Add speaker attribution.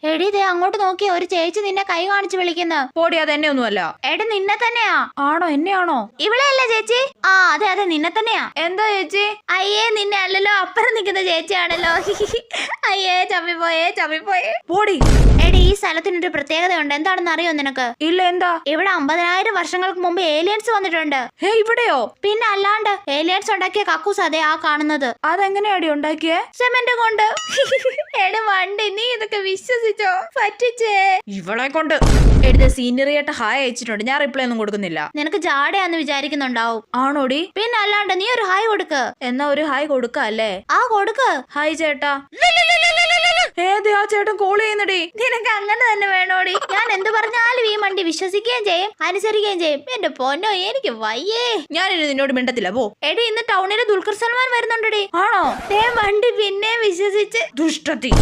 Speaker 1: എടി ദേ അങ്ങോട്ട് നോക്കിയ ഒരു ചേച്ചി നിന്നെ കൈ കാണിച്ച് വിളിക്കുന്നു.
Speaker 2: പോടി, അതെന്നെ ഒന്നുമല്ല.
Speaker 1: എടി നിന്നെ തന്നെയാ.
Speaker 2: ആണോ? എന്നെയാണോ?
Speaker 1: ഇവളെയല്ലേ ചേച്ചി? ആ അതെ അതെ നിന്നെ തന്നെയാ.
Speaker 2: എന്താ ചേച്ചി?
Speaker 1: അയ്യേ നിന്നെ അല്ലല്ലോ, അപ്പുറം നിൽക്കുന്ന ചേച്ചിയാണല്ലോ. അയ്യേ ചമ്മിപ്പോയേ.
Speaker 2: പോടി.
Speaker 1: എടി ഈ സ്ഥലത്തിനൊരു പ്രത്യേകതയുണ്ട്, എന്താണെന്ന് അറിയോ നിനക്ക്?
Speaker 2: ഇല്ല, എന്താ?
Speaker 1: ഇവിടെ 50,000 വർഷങ്ങൾക്ക് മുമ്പ് ഏലിയൻസ് വന്നിട്ടുണ്ട്.
Speaker 2: ഇവിടെയോ?
Speaker 1: പിന്നെ അല്ലാണ്ട് ഏലിയൻസ് ഉണ്ടാക്കിയ കക്കൂസ് അതെ ആ കാണുന്നത്.
Speaker 2: അതെങ്ങനെയാടി ഉണ്ടാക്കിയേ?
Speaker 1: സിമന്റ് കൊണ്ട്. എടി വണ്ടി, നീ ഇതൊക്കെ വിശ്വസിച്ചോ? പറ്റിച്ചേ
Speaker 2: ഇവളെ കൊണ്ട്. എടുത്ത സീനിയറി ആയിട്ട് ഹായ് അയച്ചിട്ടുണ്ട്, ഞാൻ റിപ്ലൈ ഒന്നും കൊടുക്കുന്നില്ല.
Speaker 1: നിനക്ക് ജാടയാന്ന് വിചാരിക്കുന്നുണ്ടാവും.
Speaker 2: ആണോടി?
Speaker 1: പിന്നെ അല്ലാണ്ട് നീ ഒരു ഹായ് കൊടുക്ക്.
Speaker 2: എന്നാ ഒരു ഹായ് കൊടുക്കല്ലേ?
Speaker 1: ആ കൊടുക്ക്.
Speaker 2: ഹായ് ചേട്ടാ. ഏത് ആ ചേട്ടൻ കോൾ ചെയ്യുന്നടി?
Speaker 1: നിനക്ക് അങ്ങനെ തന്നെ വേണോടി? ഞാൻ എന്ത് പറഞ്ഞാലും ഈ വണ്ടി വിശ്വസിക്കുകയും ചെയ്യും അനുസരിക്കുകയും ചെയ്യും. എന്റെ പൊന്നോ എനിക്ക് വയ്യേ.
Speaker 2: ഞാനിനി നിന്നോട് മിണ്ടത്തില്ല, പോ.
Speaker 1: എടി ഇന്ന് ടൗണില് ദുൽഖർ സൽമാൻ വരുന്നുണ്ടടി.
Speaker 2: ആണോ?
Speaker 1: വണ്ടി പിന്നെ വിശ്വസിച്ച്.
Speaker 2: ദുഷ്ടത്തി.